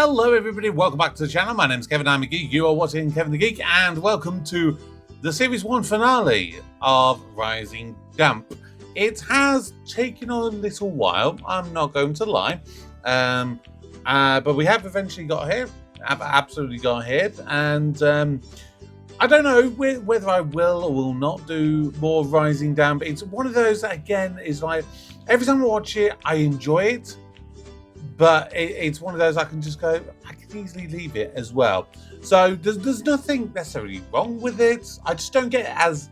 Hello everybody, welcome back to the channel. My name's Kevin the Geek. You are watching Kevin the Geek, and welcome to the Series 1 finale of Rising Damp. It has taken a little while, I'm not going to lie. But we have eventually got here. I've absolutely got here. And I don't know whether I will or will not do more Rising Damp. It's one of those that, again, is like, every time I watch it, I enjoy it. But it's one of those I can just go, I can easily leave it as well. So there's nothing necessarily wrong with it. I just don't get as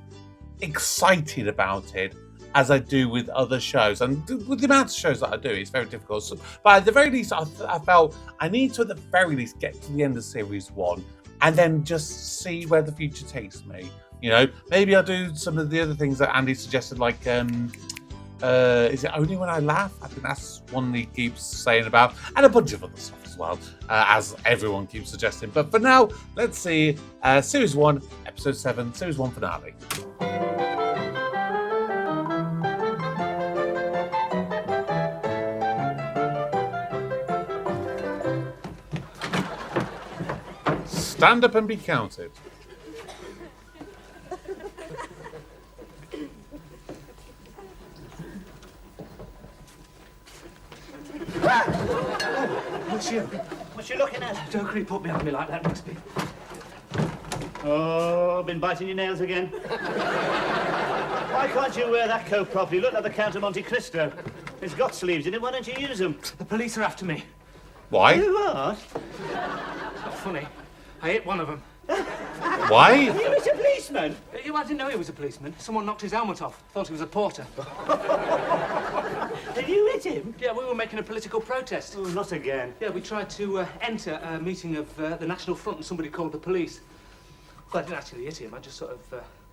excited about it as I do with other shows. And with the amount of shows that I do, it's very difficult. So, but at the very least, I felt I need to, at the very least, get to the end of Series 1 and then just see where the future takes me. You know, maybe I'll do some of the other things that Andy suggested, like... is it Only When I Laugh? I think that's one he keeps saying about, and a bunch of other stuff as well, as everyone keeps suggesting. But for now, let's see Series 1, Episode 7, Series 1 finale. Stand up and be counted. What's you looking at? Don't creep up behind me like that, Rixby. Oh, been biting your nails again. Why can't you wear that coat properly? You look like the Count of Monte Cristo. It's got sleeves in it, why don't you use them? The police are after me. Why? You are? It's not funny. I hit one of them. Why? You was a policeman? I didn't know he was a policeman. Someone knocked his helmet off. Thought he was a porter. Did you hit him? Yeah, we were making a political protest. Oh, not again. Yeah, we tried to enter a meeting of the National Front and somebody called the police. Well, I didn't actually hit him. I just sort of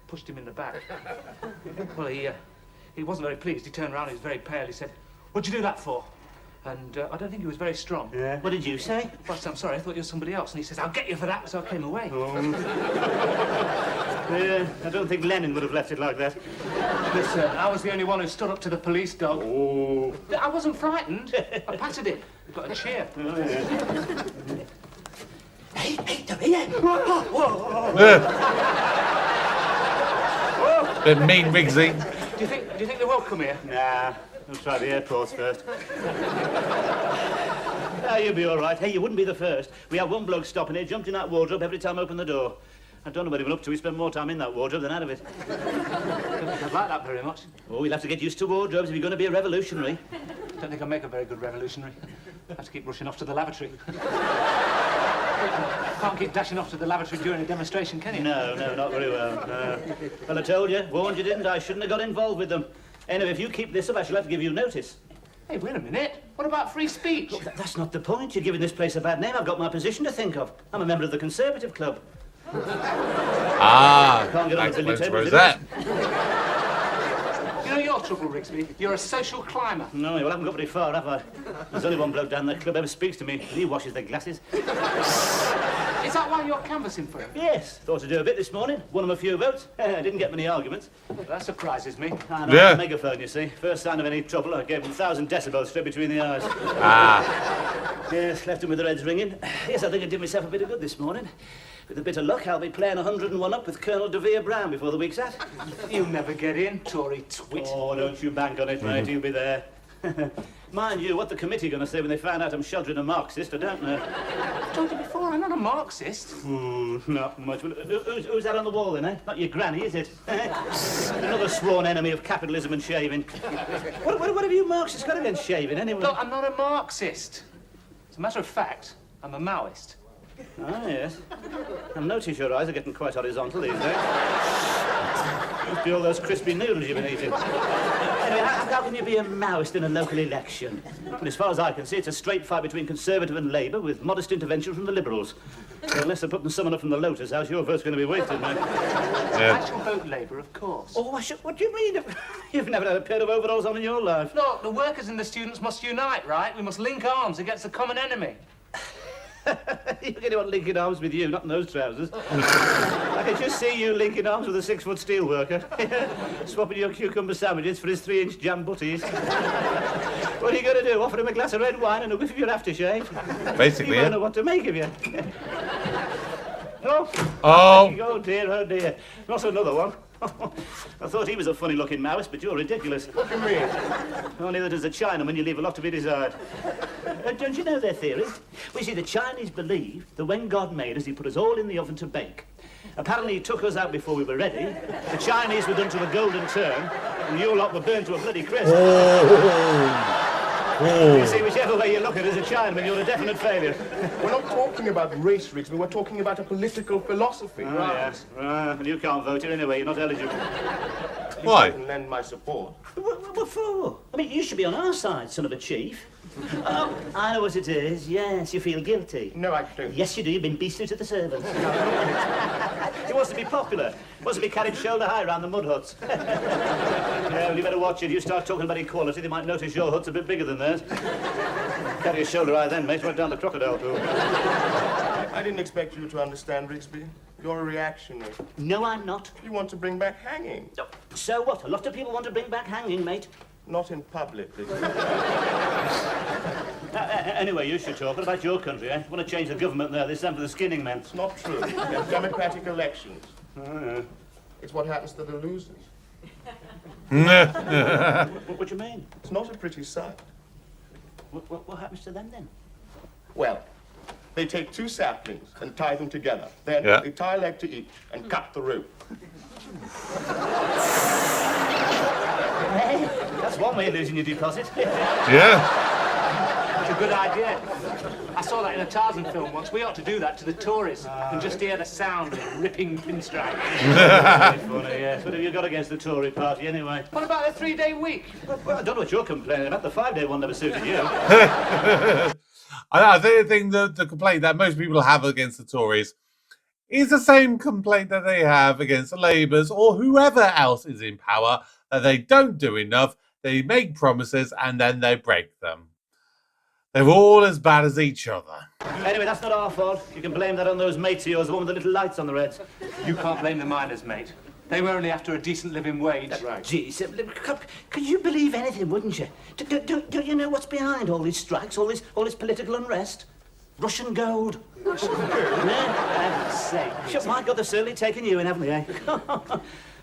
pushed him in the back. Well, he wasn't very pleased. He turned around, he was very pale. He said, "What'd you do that for?" And I don't think he was very strong. Yeah. What did you say? Well, I said, "I'm sorry, I thought you were somebody else." And he says, "I'll get you for that." So I came away. Yeah, I don't think Lenin would have left it like that. Listen, I was the only one who stood up to the police dog. Oh. I wasn't frightened. I patted him. Got a cheer. Oh, yeah. Hey, come here. Bit mean, Riggsy. Do you think they will come here? Nah, we'll try the airports first. You'll be all right. Hey, you wouldn't be the first. We have one bloke stopping here, jumped in that wardrobe every time I open the door. I don't know what he went up to. We spent more time in that wardrobe than out of it. I don't think I'd like that very much. Oh, you'll have to get used to wardrobes if you're going to be a revolutionary. I don't think I'll make a very good revolutionary. I have to keep rushing off to the lavatory. Can't keep dashing off to the lavatory during a demonstration, can you? No, not very well. No. Well, I told you, warned you, didn't I? Shouldn't have got involved with them. Anyway, if you keep this up, I shall have to give you notice. Hey, wait a minute. What about free speech? Look, that's not the point. You're giving this place a bad name. I've got my position to think of. I'm a member of the Conservative Club. Can't get on the billiard table. That? You know your trouble, Rigsby? You're a social climber. No, well, I haven't got very far, have I? There's only one bloke down that club ever speaks to me, and he washes their glasses. Is that why you're canvassing for him? Yes, thought to do a bit this morning. Won him a few votes. Didn't get many arguments. That surprises me. I know, the megaphone, you see. First sign of any trouble, I gave him 1,000 decibels straight between the eyes. Yes, left him with the reds ringing. Yes, I think I did myself a bit of good this morning. With a bit of luck, I'll be playing 101 up with Colonel De Vere Brown before the week's out. You'll never get in, Tory twit. Oh, don't you bank on it, mate. He'll be there. Mind you, what the committee going to say when they find out I'm sheltering a Marxist, I don't know. I've told you before, I'm not a Marxist. Not much. Who's that on the wall, then, eh? Not your granny, is it? Another sworn enemy of capitalism and shaving. What have you Marxists got against shaving, anyway? Look, I'm not a Marxist. As a matter of fact, I'm a Maoist. Ah, yes. I notice your eyes are getting quite horizontal these days. Must be all those crispy noodles you've been eating. Anyway, how can you be a Maoist in a local election? And as far as I can see, it's a straight fight between Conservative and Labour with modest intervention from the Liberals. So unless they're putting someone up from the Lotus House, your vote's going to be wasted, mate. I shall vote Labour, of course. Oh, what do you mean? You've never had a pair of overalls on in your life. Look, the workers and the students must unite, right? We must link arms against the common enemy. You're going to want linking arms with you, not in those trousers. I can just see you linking arms with a 6-foot steel worker. Swapping your cucumber sandwiches for his 3-inch jam butties. What are you going to do? Offer him a glass of red wine and a whiff of your aftershave? Basically, He won't know what to make of you. Oh. Oh, dear, oh, dear. Not another one. I thought he was a funny-looking mouse, but you're ridiculous. What do you mean? Only that as a Chinaman, you leave a lot to be desired. Don't you know their theory? Well, you see, the Chinese believe that when God made us, he put us all in the oven to bake. Apparently, he took us out before we were ready. The Chinese were done to a golden turn, and you lot were burned to a bloody crisp. You see, whichever way you look at it as a Chinaman, you're a definite failure. We're not talking about race, Rigsby. We're talking about a political philosophy. Oh, yes. Well, you can't vote here anyway. You're not eligible. Why? I can lend my support. What for? I mean, you should be on our side, son of a chief. Oh, I know what it is. Yes, you feel guilty. No, I don't. Yes, you do. You've been beastly to the servants. He wants to be popular. Wants to be carried shoulder high around the mud huts. Yeah, well, you better watch it. You start talking about equality, they might notice your hut's a bit bigger than theirs. Carry your shoulder high then, mate. Right down the crocodile pool. I didn't expect you to understand, Rigsby. You're a reactionary. No, I'm not. You want to bring back hanging. So what? A lot of people want to bring back hanging, mate. Not in public, Rigsby. Anyway, you should talk. What about your country, eh? Want to change the government there this time for the skinning men? It's not true. We have democratic elections. Oh, yeah. It's what happens to the losers. What do you mean? It's not a pretty sight. What happens to them, then? Well, they take two saplings and tie them together. Then they tie a leg to each and cut the root. Hey, that's one way of losing your deposit. yeah. It's a good idea. I saw that in a Tarzan film once. We ought to do that to the Tories and just hear the sound of ripping pinstripes. Funny, yes. What have you got against the Tory party, anyway? What about the 3-day week? Well, I don't know what you're complaining about. The 5-day one never suited you. I think the complaint that most people have against the Tories is the same complaint that they have against the Labours or whoever else is in power, that they don't do enough, they make promises and then they break them. They're all as bad as each other. Anyway, that's not our fault. You can blame that on those mates of yours, the one with the little lights on their heads. You can't blame the miners, mate. They were only after a decent living wage. That's right. Geez, could you believe anything, wouldn't you? Don't you know what's behind all these strikes, all this political unrest? Russian gold. Russian gold? Yeah, say. Sure, my God, they've certainly taken you in, haven't they, eh?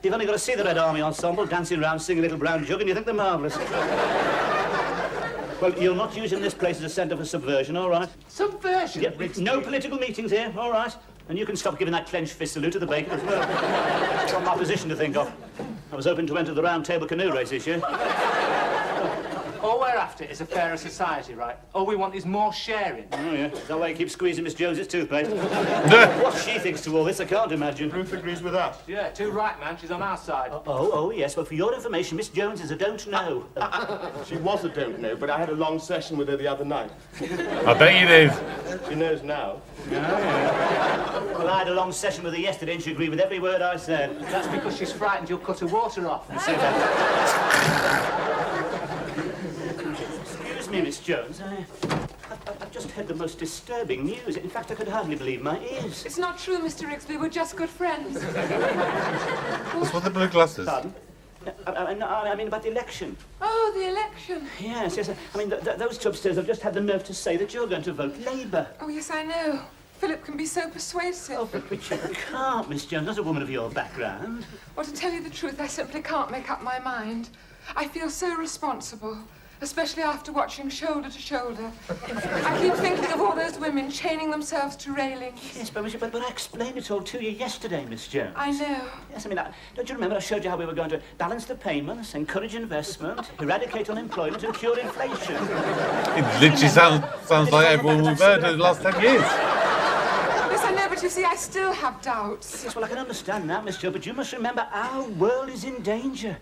You've only got to see the Red Army ensemble dancing around, singing Little Brown Jug, and you think they're marvellous. Well, you're not using this place as a centre for subversion, all right? Subversion? Yeah, no political meetings here, all right? And you can stop giving that clenched fist salute to the baker as well. Got my position to think of. I was hoping to enter the round table canoe race this year. All we're after is a fairer society, right? All we want is more sharing. Oh, yeah. Is that why you keep squeezing Miss Jones's toothpaste? What she thinks to all this, I can't imagine. Ruth agrees with us. Yeah, too right, man. She's on our side. Oh, yes. Well, for your information, Miss Jones is a don't know. She was a don't know, but I had a long session with her the other night. I bet you did. She knows now. Well, I had a long session with her yesterday and she agreed with every word I said. That's because she's frightened you'll cut her water off. You see that? Excuse me, Miss Jones. I've just heard the most disturbing news. In fact, I could hardly believe my ears. It's not true, Mr. Rigsby. We're just good friends. What's with the blue glasses? Pardon? I mean about the election. Oh, the election. Yes. I mean, those two upstairs have just had the nerve to say that you're going to vote Labour. Oh, yes, I know. Philip can be so persuasive. Oh, but you can't, Miss Jones. Not a woman of your background. Well, to tell you the truth, I simply can't make up my mind. I feel so responsible, especially after watching Shoulder to Shoulder. I keep thinking of all those women chaining themselves to railings. Yes, but I explained it all to you yesterday, Miss Jones. I know. Yes, I mean, don't you remember I showed you how we were going to balance the payments, encourage investment, eradicate unemployment and cure inflation? It literally sounds like everyone we've heard in the last 10 years. Yes, I know, but you see, I still have doubts. Yes, well, I can understand that, Miss Jones, but you must remember our world is in danger.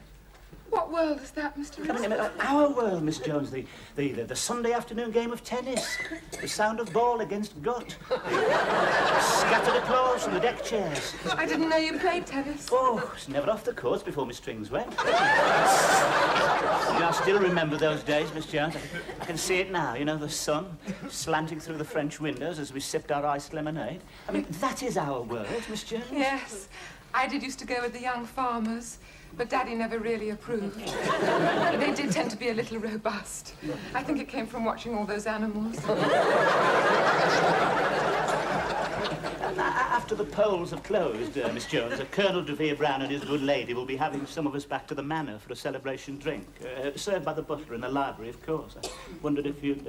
What world is that, Mr. I mean, Rigsby? our world, Miss Jones, the Sunday afternoon game of tennis, the sound of ball against gut, scattered applause from the deck chairs. I didn't know you played tennis. Oh, it's never off the course before my strings went. I still remember those days, Miss Jones. I can see it now, you know, the sun slanting through the French windows as we sipped our iced lemonade. I mean, that is our world, Miss Jones. Yes. I used to go with the young farmers, but Daddy never really approved. They did tend to be a little robust. I think it came from watching all those animals. After the polls have closed, Miss Jones, Colonel de Vere Brown and his good lady will be having some of us back to the manor for a celebration drink, served by the butler in the library, of course. I wondered if you'd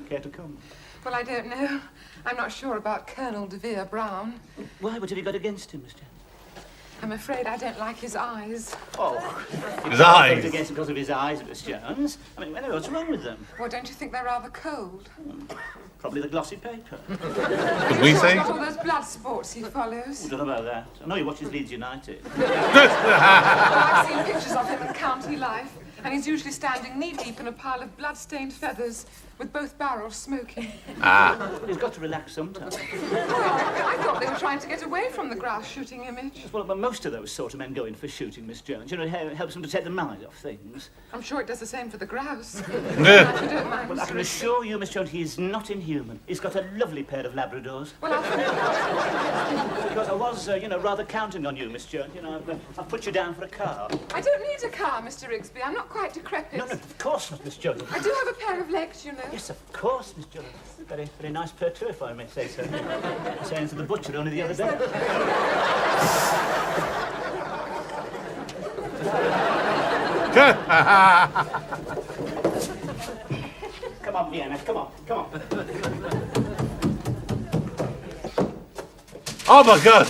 care to come. Well, I don't know. I'm not sure about Colonel de Vere Brown. Why? What have you got against him, Miss Jones? I'm afraid I don't like his eyes. Oh, His eyes. Against him because of his eyes, Miss Jones. I mean, what's wrong with them? Well, don't you think they're rather cold? Probably the glossy paper. Could we say? Not all those blood sports he follows. I don't know about that. I know he watches Leeds United. I've seen pictures of him in County Life, and he's usually standing knee-deep in a pile of blood-stained feathers, with both barrels smoking. Well, he's got to relax sometimes. I thought they were trying to get away from the grass shooting image. Well, but most of those sort of men go in for shooting, Miss Jones. You know, it helps them to take the mind off things. I'm sure it does the same for the grouse. If you don't mind, Well, I Mr. can Risley. assure you, Miss Jones, he is not inhuman. He's got a lovely pair of Labradors. Well, Because I was, rather counting on you, Miss Jones. You know, I've put you down for a car. I don't need a car, Mr. Rigsby. I'm not quite decrepit. No, of course not, Miss Jones. I do have a pair of legs, you know. Yes, of course, Miss Jones. Very, very nice pair too, if I may say so. Saying to the butcher only the other day. Come on, Vienna, come on. Oh my God!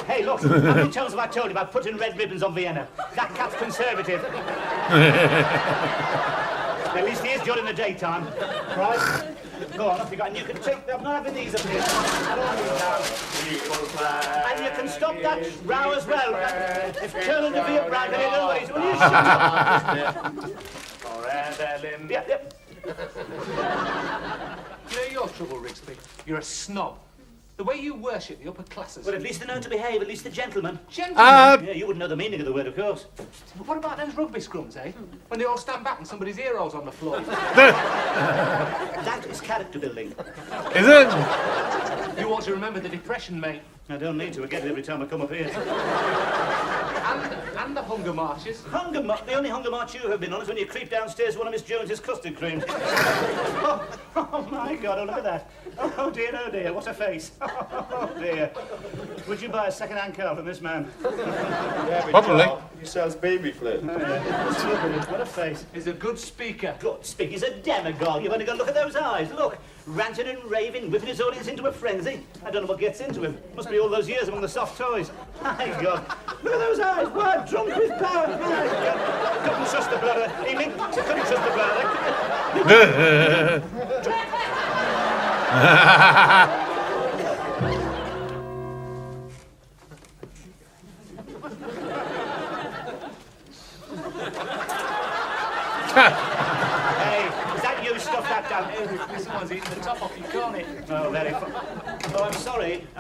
Hey, look, how many times have I told you about putting red ribbons on Vienna? That cat's conservative. At least he is during the daytime. Right? Go on, off you go. And you can take them. I'm not having these up here. And you can stop that row as well. If Colonel de Vere Brown did it always, will you shut up? Yep. You know your trouble, Rigsby? You're a snob. The way you worship the upper classes. Well, at least they know to behave, at least the gentlemen. Gentlemen, Yeah, you wouldn't know the meaning of the word, of course. what about those rugby scrums, eh? When they all stand back and somebody's ear rolls on the floor. That is character building. Is it? You ought to remember the depression, mate. I don't need to. I get it every time I come up here. And the hunger marches. The only hunger march you have been on is when you creep downstairs one of Miss Jones's custard creams. oh, my God, oh, look at that. Oh, dear, what a face. Oh, dear. Would you buy a second-hand car from this man? Yeah, but Probably. Joe, he sells baby flesh. What a face. He's a good speaker. God, speak, he's a demagogue. You've only got to look at those eyes. Look, ranting and raving, whipping his audience into a frenzy. I don't know what gets into him. Must be all those years among the soft toys. My God. Look at those eyes. Why, drunk with power. My God. Couldn't trust the brother. Evening. Couldn't trust the brother. Hey, is that you? Stuff that down. Someone's eating the top off you, can't it? Oh, very fun. Oh, I'm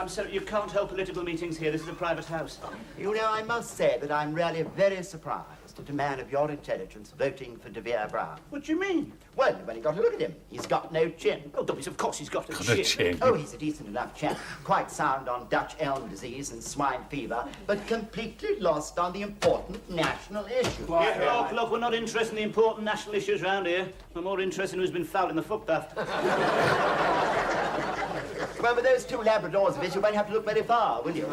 sorry. You can't hold political meetings here. This is a private house. You know, I must say that I'm really very surprised at a man of your intelligence voting for De Vere Brown. What do you mean? Well, when you got to look at him, he's got no chin. Oh, Dummies, of course he's got a Got a chin. chin. Oh, he's a decent enough chap. Quite sound on Dutch elm disease and swine fever, but completely lost on the important national issue. Look, we're not interested in the important national issues round here. We're more interested in who's been fouled in the footbath. Well, with those two Labradors of his, you won't have to look very far, will you?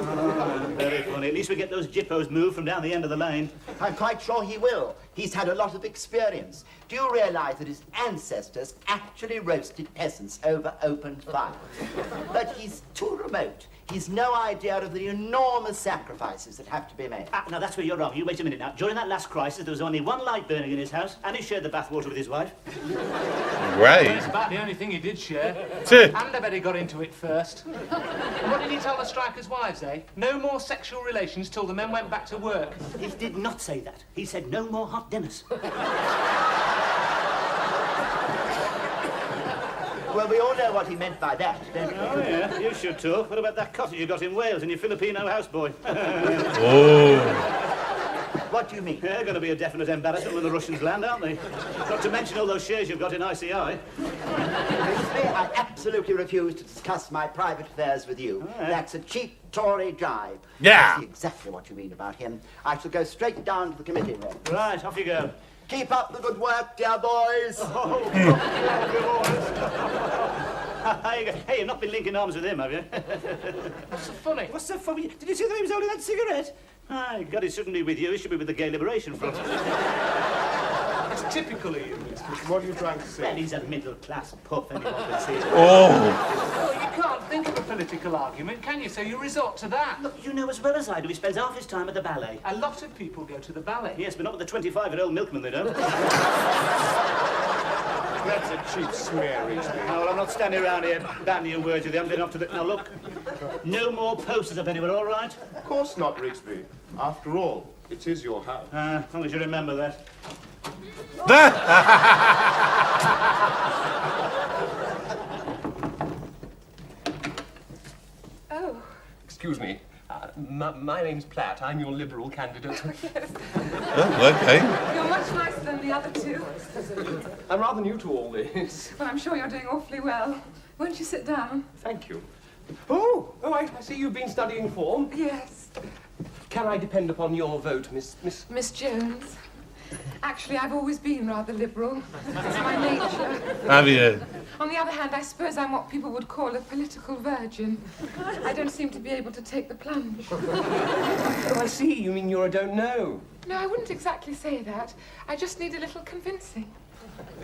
Very funny. At least we get those jippos moved from down the end of the lane. I'm quite sure he will. He's had a lot of experience. Do you realize that his ancestors actually roasted peasants over open fire? But he's too remote. He's no idea of the enormous sacrifices that have to be made. Now, that's where you're wrong. You wait a minute now. During that last crisis, there was only one light burning in his house, and he shared the bathwater with his wife. Great. That's about the only thing he did share. Tch. And I bet he got into it first. And what did he tell the strikers' wives, eh? No more sexual relations till the men went back to work. He did not say that. He said no more hot dinners. Well, we all know what he meant by that, don't we? Oh, yeah, you should talk. What about that cottage you got in Wales and your Filipino houseboy? Oh. What do you mean? They're going to be a definite embarrassment when the Russians land, aren't they? Not to mention all those shares you've got in ICI. I absolutely refuse to discuss my private affairs with you. Right. That's a cheap Tory jibe. Yeah. I see exactly what you mean about him. I shall go straight down to the committee room. Right, off you go. Keep up the good work, dear boys. Hey, you've not been linking arms with him, have you? What's so funny? What's so funny? Did you see that he was holding that cigarette? God, he shouldn't be with you. He should be with the Gay Liberation Front. It's typical of you. What are you trying to Well, say? he's a middle-class puff, anyone can see it. Oh. Well, you can't think of a political argument, can you? So you resort to that. Look, you know as well as I do, he spends half his time at the ballet. A lot of people go to the ballet. Yes, but not with the 25-year-old milkman, they don't. That's a cheap smear, Rigsby. Oh, well, I'm not standing around here bandying your words with you. I'm getting off to the... Now, look, no more posters up anywhere, all right? Of course not, Rigsby. After all, it is your house. As long as you remember that. Oh, Excuse me. My name's Platt. I'm your Liberal candidate. Oh, okay. you're much nicer than the other two. I'm rather new to all this. Well, I'm sure you're doing awfully well. Won't you sit down? Thank you. Oh, I see you've been studying form. Yes. Can I depend upon your vote, Miss... Miss Jones. Actually, I've always been rather liberal. It's my nature. Have you? On the other hand, I suppose I'm what people would call a political virgin. I don't seem to be able to take the plunge. Oh, I see. You mean you're a don't know. No, I wouldn't exactly say that. I just need a little convincing.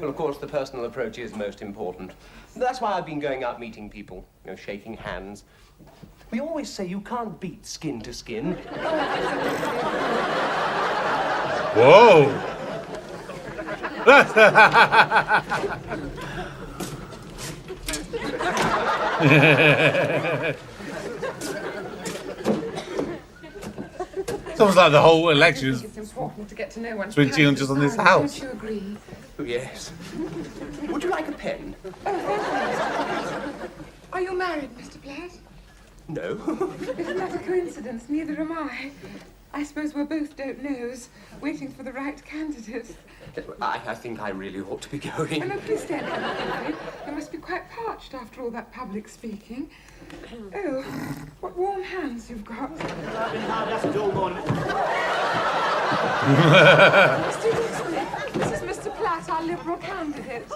Well, of course, the personal approach is most important. That's why I've been going out meeting people, shaking hands. We always say you can't beat skin to skin. Whoa. It's almost like the whole election I is think it's important to get to know one's switching on character's just on this style. house. Don't you agree? Oh, yes. Would you like a pen? Are you married, Mr. Platt? No. Isn't that a coincidence? Neither am I. I suppose we're both don't knows, waiting for the right candidate. I think I really ought to be Oh, going. no, please stay there. You must be quite parched after all that public speaking. Oh, what warm hands you've got. I've been hard at it all morning. Mr. Rigsby, this is Mr. Platt, our Liberal candidate.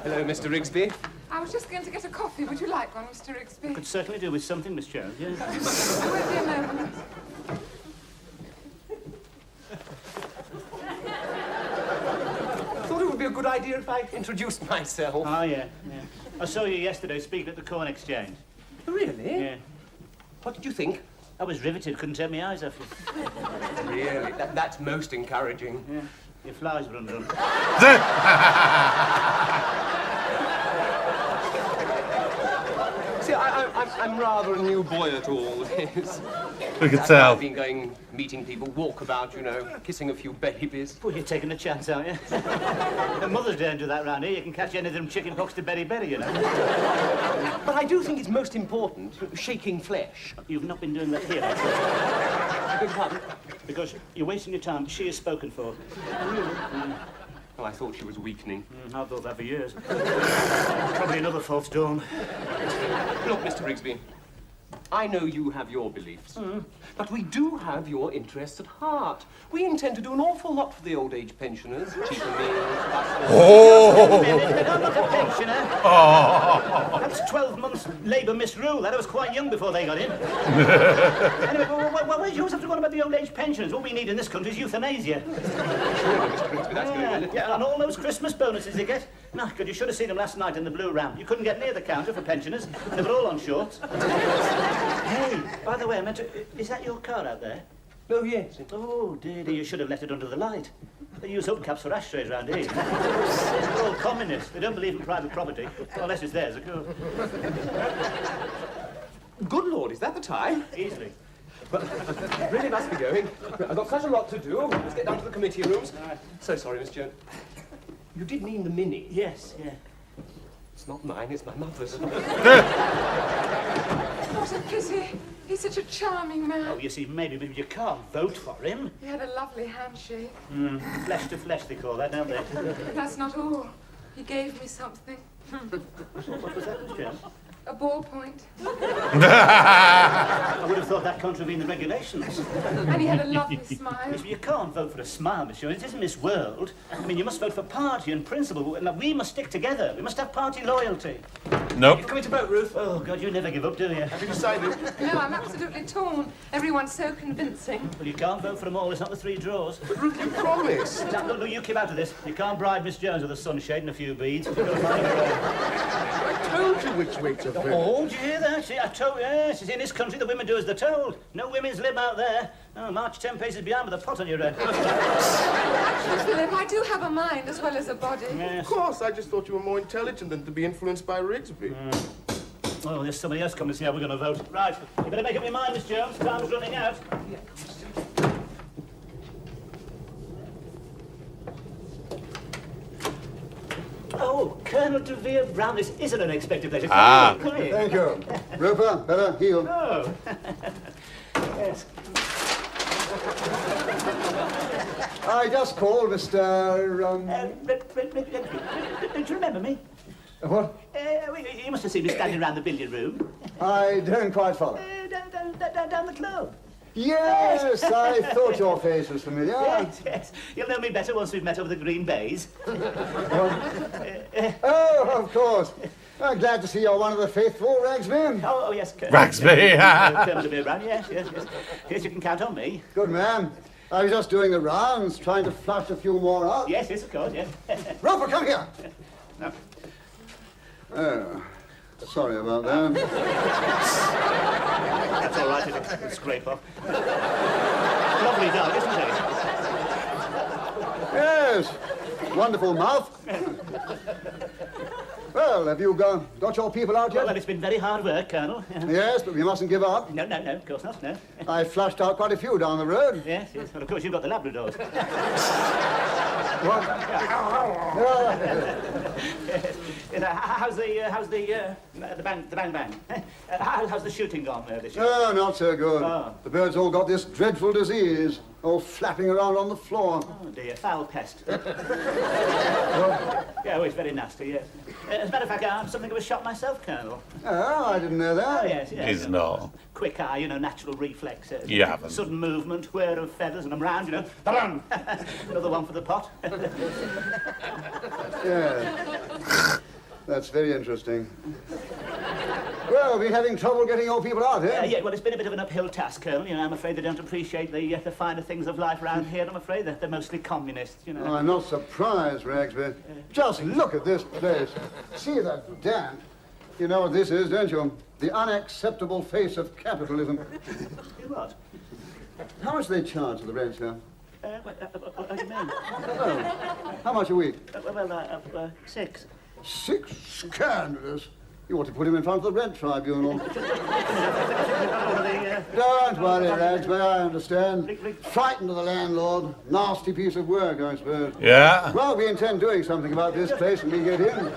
Hello, Mr. Rigsby. I was just going to get a coffee. Would you like one, Mr. Rigsby? Could certainly do with something, Miss Jones, yes. It won't be a moment. Thought it would be a good idea if I introduced myself. Oh, yeah. I saw you yesterday speaking at the Corn Exchange. Really? Yeah. What did you think? I was riveted, couldn't take my eyes off you. Really? That's most encouraging. Yeah. Your flies were undone. See, I'm rather a new boy at all this. We could That's why tell. I've been going, meeting people, walkabout, kissing a few babies. Well, you're taking a chance, aren't you? The Mother's Day don't do that round here. You can catch anything from chicken pox to berry, you know. But I do think it's most important, shaking flesh. You've not been doing that here, have I beg your pardon? you? Because you're wasting your time. She is spoken for. Oh, I thought she was weakening. I've thought that for years. Probably another false dawn. Look, Mr. Rigsby, I know you have your beliefs, but we do have your interests at heart. We intend to do an awful lot for the old age pensioners, cheaper meals, buses. I'm not a pensioner. That's 12 months Labour misrule. That I was quite young before they got in. Anyway, why do you always have to go on about the old age pensioners? What we need in this country is euthanasia. Mr. Rigsby, that's going a little... Yeah, and all those Christmas bonuses they get. No, God, you should have seen them last night in the Blue Ram. You couldn't get near the counter for pensioners. They were all on shorts. Hey, by the way, I meant to... Is that your car out there? Oh, yes. Oh, dear, you should have left it under the light. They use hubcaps for ashtrays round here. They're all communists. They don't believe in private property. Well, unless it's theirs, of course. Good Lord, is that the time? Easily. Well, I really must be going. I've got such a lot to do. Let's get down to the committee rooms. So sorry, Miss Jones. You did mean the Mini. Yes, yeah. It's not mine, it's my mother's. What a pity. He's such a charming man. Oh, you see, maybe you can't vote for him. He had a lovely handshake. Flesh to flesh, they call that, don't they? That's not all. He gave me something. What was that, Miss Jones? A ballpoint. I would have thought that contravened the regulations. And he had a lovely smile. You can't vote for a smile, Miss Jones. It isn't this world. I mean, you must vote for party and principle. We must stick together. We must have party loyalty. Nope. You coming to vote, Ruth? Oh, God, you never give up, do you? Have you decided? No, I'm absolutely torn. Everyone's so convincing. Well, you can't vote for them all. It's not the three draws. But Ruth, you promised. Now, look, you keep out of this. You can't bribe Miss Jones with a sunshade and a few beads. You've got to find your own. I told you which way to vote. Oh, do you hear that? See, I told you. Yes, in this country, the women do as they're told. No women's lib out there. Oh, march 10 paces behind with a pot on your head. Philip, I do have a mind as well as a body. Yes. Of course, I just thought you were more intelligent than to be influenced by Rigsby. Oh, there's somebody else coming to see how we're going to vote. Right, you better make up your mind, Miss Jones. Time's running out. Oh, Colonel de Vere Brown, this is an unexpected pleasure. Come in. Thank you. Roper, better, heel. Oh. Yes. I just called Mr. Don't you remember me? What? You must have seen me standing around the billiard room. I don't quite follow. Down the club. Yes, I thought your face was familiar. Yes, yes. You'll know me better once we've met over the green bays. Oh, of course. I'm glad to see you're one of the faithful Ragsmen. Oh, yes. Ragsby. Colonel de Vere Brown, yes. Yes, you can count on me. Good man. I was just doing the rounds, trying to flush a few more out. Yes, of course, yes. Roper, come here. No. Oh, sorry about that. That's all right, it'll scrape off. Lovely dog, isn't it? Yes, wonderful mouth. Well, have you got your people out yet? Well, it's been very hard work, Colonel. Yes, but we mustn't give up. No, of course not, no. I flushed out quite a few down the road. Yes. Well, of course, you've got the Labradors. What? How's the bang? How's the shooting gone this year? Oh, not so good. Oh. The birds all got this dreadful disease, all flapping around on the floor. Oh, dear, foul pest. Yeah, oh, it's very nasty, yes. As a matter of fact, I'm something of a shot myself, Colonel. Oh, I didn't know that. Oh, yes. He's not. Quick eye, natural reflex. You haven't. Sudden movement, whir of feathers, and I'm round, Ba-bum! Another one for the pot. Yeah. That's very interesting. Well, we're having trouble getting your people out here. Yeah, well, it's been a bit of an uphill task, Colonel. I'm afraid they don't appreciate the finer things of life around here. I'm afraid they're mostly communists, Oh, I'm not surprised, Ragsby. Just look at this place. See the damp. You know what this is, don't you? The unacceptable face of capitalism. What? How much do they charge for the rent here? What do you mean? Oh, how much a week? 6. 6? Scandalous. You ought to put him in front of the rent tribunal. Don't worry, Ragsby, I understand. Frightened of the landlord. Nasty piece of work, I suppose. Yeah. Well, we intend doing something about this place when we get in.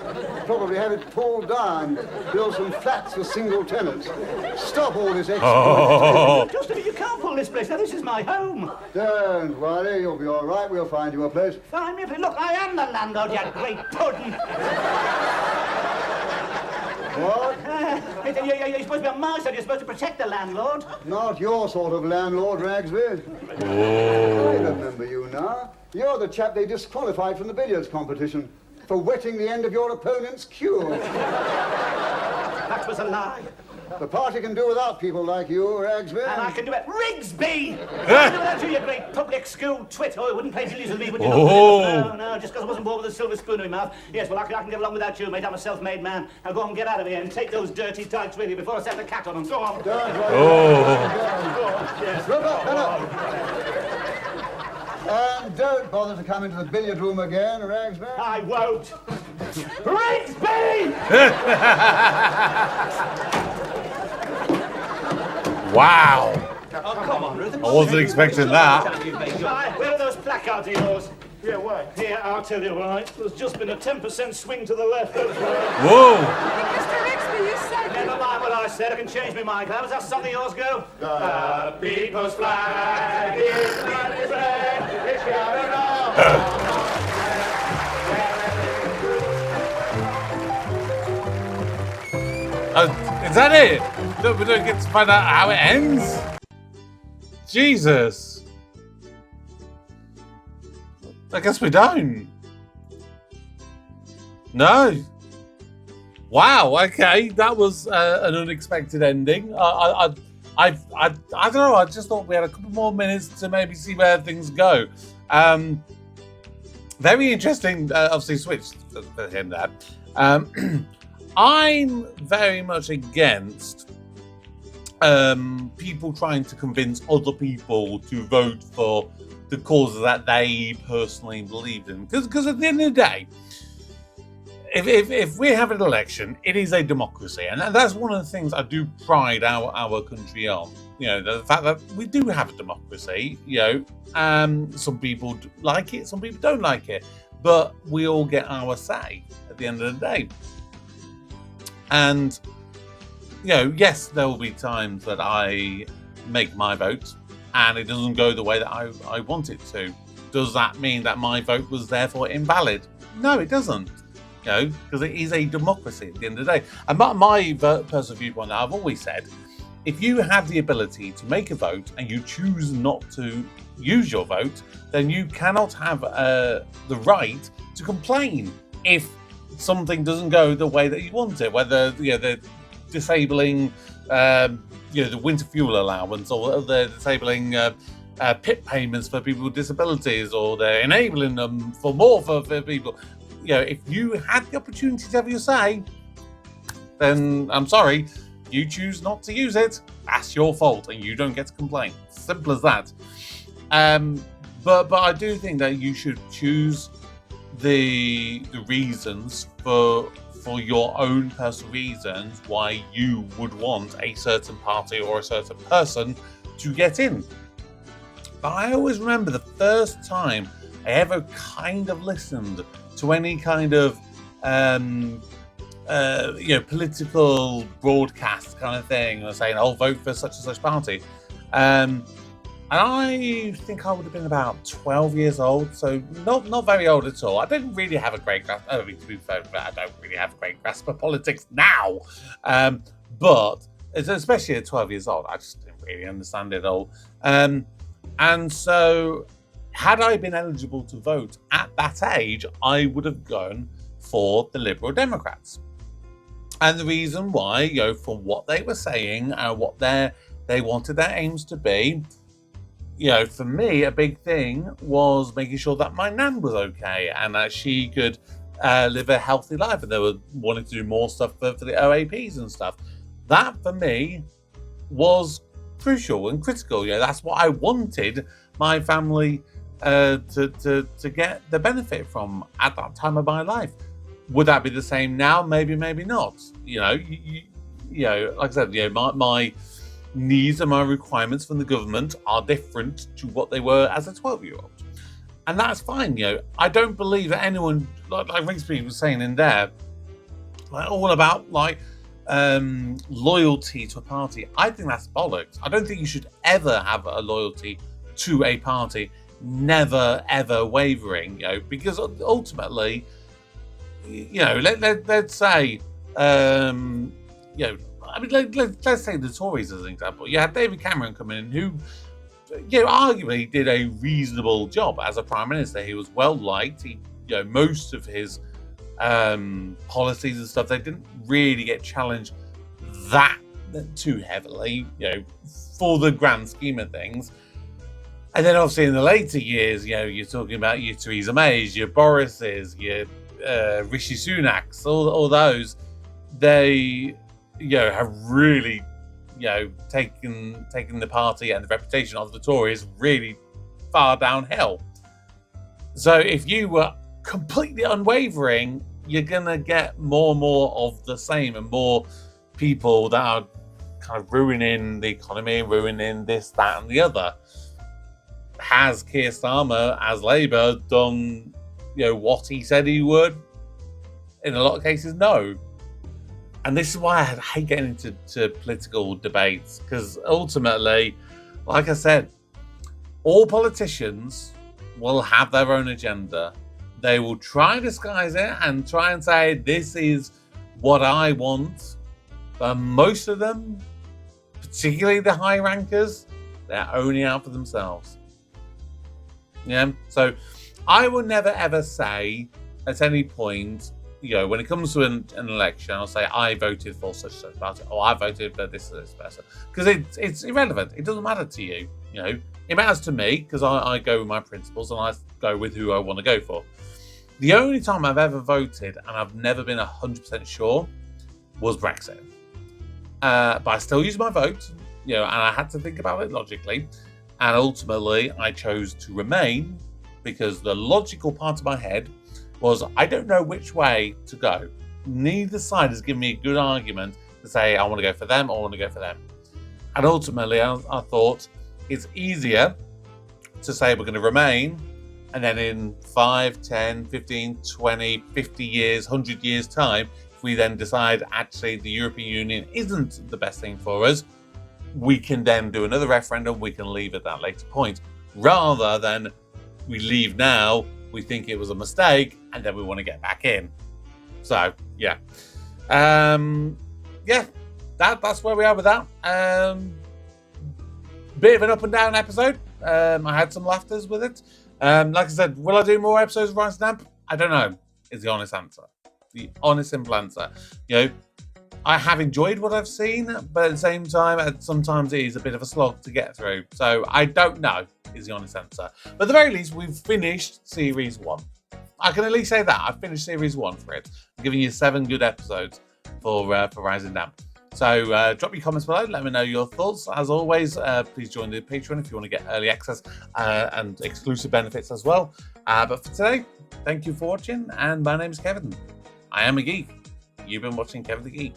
Probably have it pulled down, build some flats for single tenants. Stop all this extra. Oh. Just a minute, you can't pull this place. Now, this is my home. Don't worry, you'll be all right. We'll find you a place. Find me a place. Look, I am the landlord, you great puddin'. What? You're supposed to be a master. You're supposed to protect the landlord. Not your sort of landlord, Ragsby. Oh. I remember you now. You're the chap they disqualified from the billiards competition for wetting the end of your opponent's cue. That was a lie. The party can do without people like you, Ragsby. And I can do it. Rigsby! I can do without you, you great public school twit. Oh, you wouldn't play billiards with me, would you? Oh. No, just because I wasn't born with a silver spoon in my mouth. Yes, well, I can get along without you, mate. I'm a self-made man. I'll go and get out of here and take those dirty tights with you before I set the cat on them. Go on. Don't worry. Oh. Yes. And don't bother to come into the billiard room again, Ragsby. I won't. Rigsby! Wow. Oh, come on, Ruth. I wasn't expecting that. Where are those placards of yours? Yeah, why? Yeah, I'll tell you why. There's just been a 10% swing to the left, that's why. Whoa! Mr. Rixby, you said Never mind what I said, I can change my mind. How does that song of yours go? The people's flag is not his red, it's got Is that it? We don't get to find out how it ends? Jesus. I guess we don't. No. Wow, okay. That was an unexpected ending. I don't know, I just thought we had a couple more minutes to maybe see where things go. Very interesting, obviously switched for him there. I'm very much against people trying to convince other people to vote for the causes that they personally believe in. Because at the end of the day, if we have an election, it is a democracy. And that's one of the things I do pride our country on. You know, the fact that we do have a democracy, you know, some people like it, some people don't like it. But we all get our say at the end of the day. And, you know, yes, there will be times that I make my vote and it doesn't go the way that I want it to. Does that mean that my vote was therefore invalid? No, it doesn't. You know, because it is a democracy at the end of the day. And my personal viewpoint, I've always said, if you have the ability to make a vote and you choose not to use your vote, then you cannot have the right to complain if something doesn't go the way that you want it, whether, you know, they're disabling you know, the winter fuel allowance, or they're disabling PIP payments for people with disabilities, or they're enabling them for more for people. You know, if you had the opportunity to have your say, then I'm sorry, you choose not to use it, that's your fault and you don't get to complain. Simple as that. But I do think that you should choose the reasons for your own personal reasons why you would want a certain party or a certain person to get in. But I always remember the first time I ever kind of listened to any kind of you know, political broadcast kind of thing, or saying, "I'll vote for such and such party." And I think I would have been about 12 years old, so not very old at all. I didn't really have a great grasp. I don't really have a great grasp of politics now, but especially at 12 years old, I just didn't really understand it all. And so, had I been eligible to vote at that age, I would have gone for the Liberal Democrats. And the reason why, you know, for what they were saying and what they wanted their aims to be, you know, for me, a big thing was making sure that my nan was okay and that she could live a healthy life, and they were wanting to do more stuff for the OAPs and stuff. That, for me, was crucial and critical. You know, that's what I wanted my family to get the benefit from at that time of my life. Would that be the same now? Maybe, maybe not. You know, you know, like I said, you know, my needs and my requirements from the government are different to what they were as a 12-year-old. And that's fine, you know. I don't believe that anyone, like Rigsby was saying in there, like all about like loyalty to a party. I think that's bollocks. I don't think you should ever have a loyalty to a party, never ever wavering, you know, because ultimately, you know, let's say, you know, I mean, let's take the Tories as an example. You had David Cameron come in, who, you know, arguably did a reasonable job as a prime minister. He was well liked. He, you know, most of his policies and stuff, they didn't really get challenged that too heavily, you know, for the grand scheme of things. And then obviously in the later years, you know, you're talking about your Theresa Mays, your Boris's, your Rishi Sunak's, all those, they, you know, have really, you know, taken the party and the reputation of the Tories really far downhill. So if you were completely unwavering, you're gonna get more and more of the same, and more people that are kind of ruining the economy, ruining this, that, and the other. has Keir Starmer as Labour done, what he said he would? In a lot of cases, no. And this is why I hate getting into political debates, because ultimately, like I said, all politicians will have their own agenda. They will try and disguise it and try and say, this is what I want. But most of them, particularly the high rankers, they're only out for themselves. Yeah. So I will never ever say at any point, when it comes to an election, I'll say I voted for such party, or I voted for this person, because it's irrelevant. It doesn't matter to you. It matters to me because I go with my principles and I go with who I want to go for. The only time I've ever voted and I've never been 100% sure was Brexit. But I still used my vote, and I had to think about it logically. And ultimately, I chose to remain because the logical part of my head was, I don't know which way to go. Neither side has given me a good argument to say, I want to go for them or I want to go for them. And ultimately, I thought it's easier to say we're going to remain, and then in 5, 10, 15, 20, 50 years, 100 years' time, if we then decide actually the European Union isn't the best thing for us, we can then do another referendum, we can leave at that later point. Rather than we leave now, we think it was a mistake, and then we want to get back in. So, yeah. That's where we are with that. Bit of an up and down episode. I had some laughters with it. Like I said, will I do more episodes of Rise and Damp? I don't know, is the honest answer. The honest, simple answer. I have enjoyed what I've seen, but at the same time, sometimes it is a bit of a slog to get through. So I don't know, is the honest answer. But at the very least, we've finished Series 1. I can at least say that. I've finished Series 1 for it. I'm giving you 7 good episodes for Rise and Damp. So drop your comments below. Let me know your thoughts. As always, please join the Patreon if you want to get early access and exclusive benefits as well. But for today, thank you for watching. And my name is Kevin. I am a geek. You've been watching Kevin the Geek.